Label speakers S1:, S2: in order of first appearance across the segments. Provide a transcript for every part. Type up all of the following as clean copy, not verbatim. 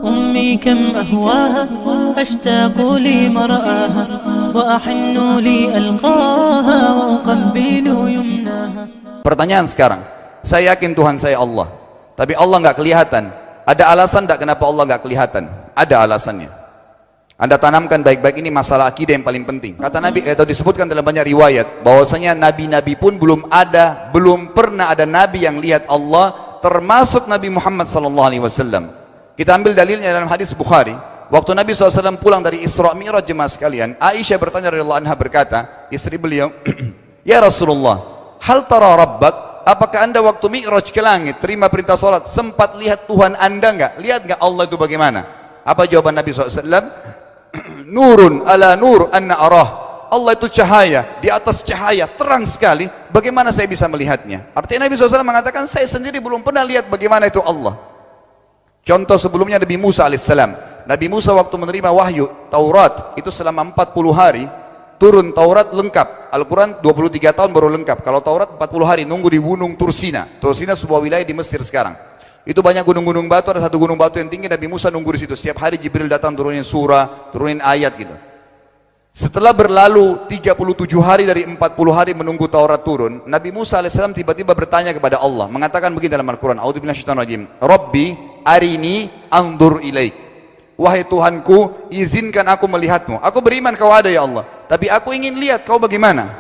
S1: أمي كم أهواها أشتاق لمرآها وأحن لألقاها وأقبل يمناها.
S2: Pertanyaan sekarang, saya yakin Tuhan saya Allah, tapi Allah nggak kelihatan. Ada alasan tak kenapa Allah nggak kelihatan? Ada alasannya. Anda tanamkan baik-baik, ini masalah akidah yang paling penting. Kata Nabi, atau disebutkan dalam banyak riwayat, bahwasanya nabi-nabi pun belum pernah ada nabi yang lihat Allah, termasuk Nabi Muhammad SAW. Kita ambil dalilnya dalam hadis Bukhari. Waktu Nabi SAW pulang dari Isra Mi'raj, jemaah sekalian, Aisyah bertanya radhiyallahu anha, berkata, istri beliau, ya Rasulullah, hal tara rabbak? Apakah anda waktu Mi'raj ke langit, terima perintah sholat, sempat lihat Tuhan anda enggak? Lihat enggak Allah itu bagaimana? Apa jawaban Nabi SAW? Nurun ala nur anna arah. Allah itu cahaya, di atas cahaya, terang sekali. Bagaimana saya bisa melihatnya? Artinya Nabi SAW mengatakan, saya sendiri belum pernah lihat bagaimana itu Allah. Contoh sebelumnya Nabi Musa alaihissalam. Nabi Musa waktu menerima wahyu Taurat itu selama 40 hari turun Taurat lengkap. Al-Quran 23 tahun baru lengkap. Kalau Taurat 40 hari nunggu di gunung Tursina. Tursina sebuah wilayah di Mesir sekarang. Itu banyak gunung-gunung batu, ada satu gunung batu yang tinggi, Nabi Musa nunggu di situ. Setiap hari Jibril datang turunin surah, turunin ayat gitu. Setelah berlalu 37 hari dari 40 hari menunggu Taurat turun, Nabi Musa alaihissalam tiba-tiba bertanya kepada Allah, mengatakan begini dalam Al-Quran, A'udzubillahi minasyaitonir rajim, Rabbi arini anzur ilaik. Wahai Tuhanku, izinkan aku melihatmu. Aku beriman kau ada ya Allah, tapi aku ingin lihat kau bagaimana.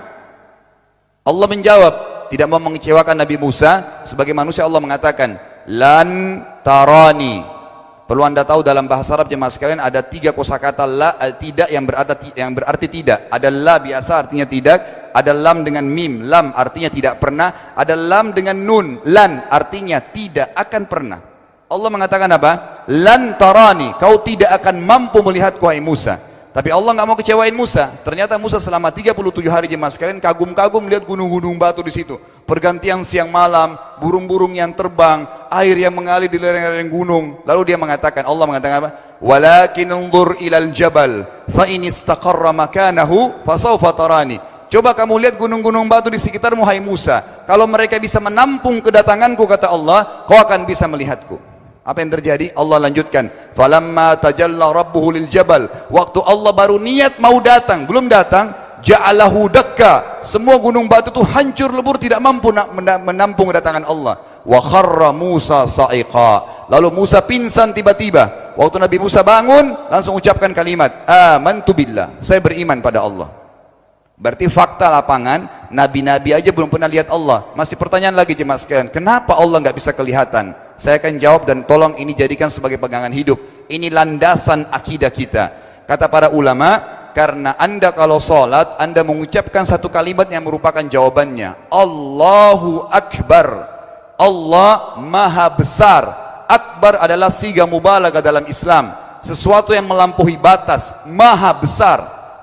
S2: Allah menjawab, tidak mau mengecewakan Nabi Musa. Sebagai manusia Allah mengatakan, lan tarani. Perlu anda tahu dalam bahasa Arab jemaah sekalian ada 3 kosakata la, tidak yang berarti tidak. Ada la biasa artinya tidak, ada lam dengan mim, lam artinya tidak pernah, ada lam dengan nun, lan artinya tidak akan pernah. Allah mengatakan apa? Lan tarani, kau tidak akan mampu melihatku wahai Musa. Tapi Allah nggak mau kecewain Musa. Ternyata Musa selama 37 hari jemaah sekalian kagum-kagum melihat gunung-gunung batu di situ. Pergantian siang malam, burung-burung yang terbang, air yang mengalir di lereng-lereng gunung. Lalu dia mengatakan, Allah mengatakan apa? Walakin unzur ilal jabal fa in istaqarra makanahu fasawfa tarani. Coba kamu lihat gunung-gunung batu di sekitarmu hai Musa. Kalau mereka bisa menampung kedatanganku, kata Allah, kau akan bisa melihatku. Apa yang terjadi? Allah lanjutkan, falamma tajalla rabbuhu lil jabal. Waktu Allah baru niat mau datang, belum datang, ja'alahu dakka. Semua gunung batu itu hancur lebur, tidak mampu menampung kedatangan Allah. Wa kharra Musa sa'iqa. Lalu Musa pingsan tiba-tiba. Waktu Nabi Musa bangun, langsung ucapkan kalimat, amantu billah. Saya beriman pada Allah. Berarti fakta lapangan, nabi-nabi aja belum pernah lihat Allah. Masih pertanyaan lagi jemaah sekalian, kenapa Allah nggak bisa kelihatan? Saya akan jawab dan tolong ini jadikan sebagai pegangan hidup. Ini landasan akidah kita. Kata para ulama, karena anda kalau sholat, anda mengucapkan satu kalimat yang merupakan jawabannya. Allahu Akbar. Allah Maha Besar. Akbar adalah siga mubalaghah dalam Islam. Sesuatu yang melampaui batas, Maha Besar.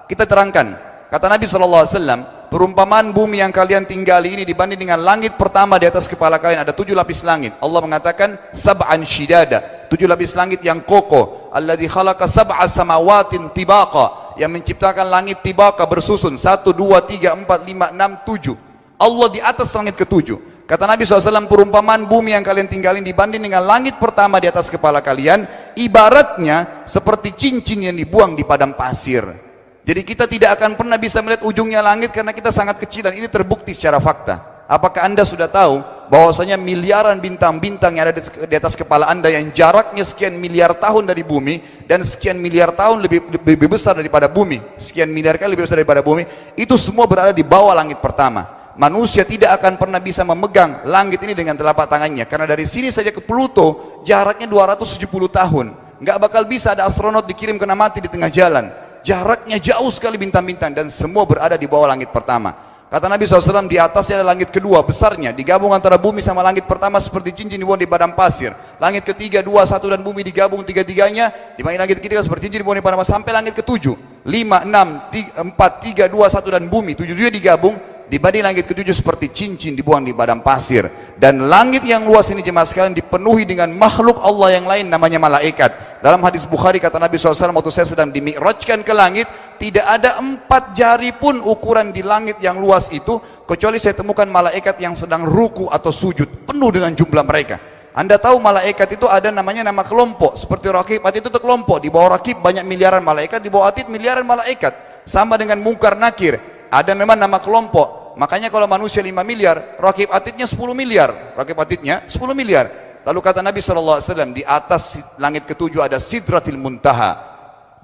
S2: Kita terangkan. Kata Nabi SAW, perumpamaan bumi yang kalian tinggali ini dibanding dengan langit pertama di atas kepala kalian ada 7 lapis langit. Allah mengatakan sab'an shidada, 7 lapis langit yang kokoh. Alladzi khalaqa sab'a samawatin tibaqa, yang menciptakan langit tibaqa bersusun 1, 2, 3, 4, 5, 6, 7. Allah di atas langit ke-7. Kata Nabi SAW, perumpamaan bumi yang kalian tinggalin dibanding dengan langit pertama di atas kepala kalian, ibaratnya seperti cincin yang dibuang di padang pasir. Jadi kita tidak akan pernah bisa melihat ujungnya langit karena kita sangat kecil, dan ini terbukti secara fakta. Apakah anda sudah tahu bahwasanya miliaran bintang-bintang yang ada di atas kepala anda yang jaraknya sekian miliar tahun dari bumi dan sekian miliar tahun lebih besar daripada bumi, sekian miliar kali lebih besar daripada bumi, itu semua berada di bawah langit pertama. Manusia tidak akan pernah bisa memegang langit ini dengan telapak tangannya, karena dari sini saja ke Pluto jaraknya 270 tahun. Nggak bakal bisa ada astronot dikirim kena mati di tengah jalan. Jaraknya jauh sekali bintang-bintang, dan semua berada di bawah langit pertama. Kata Nabi SAW, di atasnya ada langit kedua besarnya, digabung antara bumi sama langit pertama seperti cincin dibuang di padang pasir. Langit ketiga, 2, 1 dan bumi digabung tiga-tiganya, dimana langit ketiga seperti cincin dibuang di padang pasir, sampai langit ke-7, 5, 6, 4, 3, 2, 1 dan bumi 7 digabung, dibanding langit ke-7 seperti cincin dibuang di padang pasir. Dan langit yang luas ini jemaah sekalian dipenuhi dengan makhluk Allah yang lain namanya malaikat. Dalam hadis Bukhari kata Nabi SAW, waktu saya sedang dimi'rajkan ke langit, tidak ada 4 jari pun ukuran di langit yang luas itu kecuali saya temukan malaikat yang sedang ruku atau sujud, penuh dengan jumlah mereka. Anda tahu malaikat itu ada namanya nama kelompok, seperti Raqib, Atid itu kelompok. Di bawah Raqib banyak miliaran malaikat, di bawah Atid miliaran malaikat. Sama dengan Munkar Nakir, ada memang nama kelompok. Makanya kalau manusia 5 miliar, Raqib Atidnya 10 miliar. Raqib Atidnya 10 miliar. Lalu kata Nabi SAW, di atas langit ketujuh ada Sidratil Muntaha.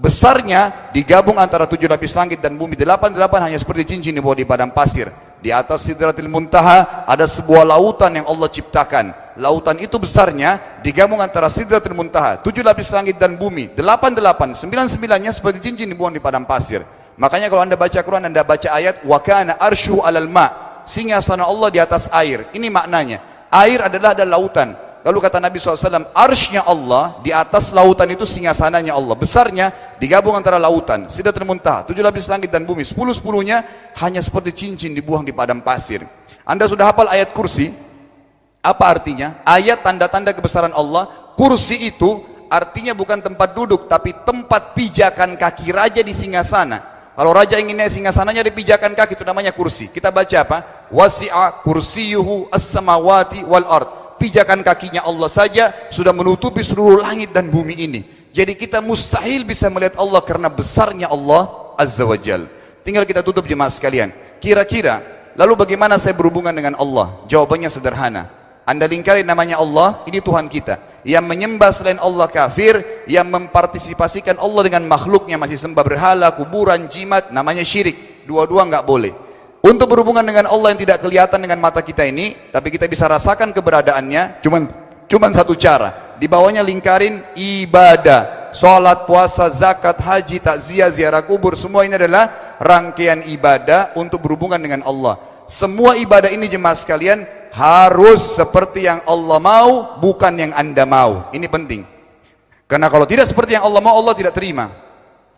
S2: Besarnya digabung antara 7 lapis langit dan bumi. 8 hanya seperti cincin di bawah di padang pasir. Di atas Sidratil Muntaha ada sebuah lautan yang Allah ciptakan. Lautan itu besarnya digabung antara Sidratil Muntaha, 7 lapis langit dan bumi. 8, 9-9-nya seperti cincin dibuang di padang pasir. Makanya kalau Anda baca Quran, Anda baca ayat wa kana arsyu 'alal ma', singgasana Allah di atas air. Ini maknanya. Air adalah ada lautan. Lalu kata Nabi SAW, arsy-nya Allah di atas lautan itu singgasananya Allah. Besarnya digabung antara lautan, Sidratul Muntaha, 7 lapis langit dan bumi. 10-10-nya hanya seperti cincin dibuang di padang pasir. Anda sudah hafal ayat kursi? Apa artinya? Ayat tanda-tanda kebesaran Allah. Kursi itu artinya bukan tempat duduk, tapi tempat pijakan kaki raja di singgasana. Kalau raja ingin naik singgasananya di pijakan kaki, itu namanya kursi. Kita baca apa? Wasi'a kursiyuhu as-samawati wal ard. Pijakan kakinya Allah saja sudah menutupi seluruh langit dan bumi ini. Jadi kita mustahil bisa melihat Allah karena besarnya Allah Azza wa Jal. Tinggal kita tutup jemaah sekalian. Kira-kira, lalu bagaimana saya berhubungan dengan Allah? Jawabannya sederhana. Anda lingkari namanya Allah, ini Tuhan kita. Yang menyembah selain Allah kafir, yang mempartisipasikan Allah dengan makhluknya, masih sembah berhala, kuburan, jimat, namanya syirik. Dua-dua nggak boleh. Untuk berhubungan dengan Allah yang tidak kelihatan dengan mata kita ini, tapi kita bisa rasakan keberadaannya, cuman satu cara. Di bawahnya lingkarin ibadah. Salat, puasa, zakat, haji, takziah, ziarah kubur, semua ini adalah rangkaian ibadah untuk berhubungan dengan Allah. Semua ibadah ini jemaah sekalian harus seperti yang Allah mau, bukan yang Anda mau. Ini penting. Karena kalau tidak seperti yang Allah mau, Allah tidak terima.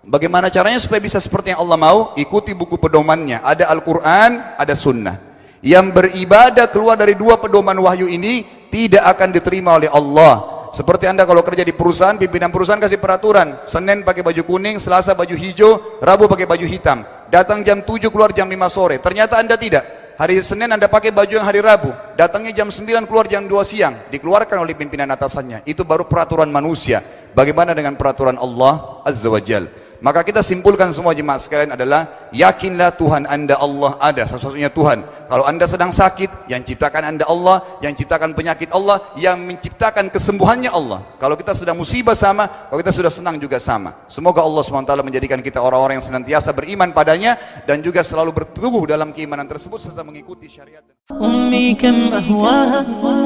S2: Bagaimana caranya supaya bisa seperti yang Allah mau? Ikuti buku pedomannya. Ada Al-Quran, ada Sunnah. Yang beribadah keluar dari 2 pedoman wahyu ini tidak akan diterima oleh Allah. Seperti Anda kalau kerja di perusahaan, pimpinan perusahaan kasih peraturan, Senin pakai baju kuning, Selasa baju hijau, Rabu pakai baju hitam. Datang jam 7, keluar jam 5 sore. Ternyata Anda tidak. Hari Senin Anda pakai baju yang hari Rabu, datangnya jam 9, keluar jam 2 siang, dikeluarkan oleh pimpinan atasannya. Itu baru peraturan manusia. Bagaimana dengan peraturan Allah Azza wa Jal? Maka kita simpulkan semua jemaah sekalian adalah, yakinlah Tuhan Anda Allah ada, satu-satunya Tuhan. Kalau Anda sedang sakit, yang ciptakan Anda Allah, yang ciptakan penyakit Allah, yang menciptakan kesembuhannya Allah. Kalau kita sedang musibah sama, kalau kita sudah senang juga sama. Semoga Allah SWT menjadikan kita orang-orang yang senantiasa beriman padanya, dan juga selalu berteguh dalam keimanan tersebut serta mengikuti syariat.
S1: أمي كم أهواها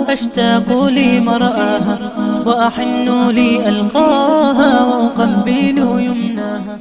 S1: أشتاق لمرآها وأحن لي ألقاها وأقبل يمناها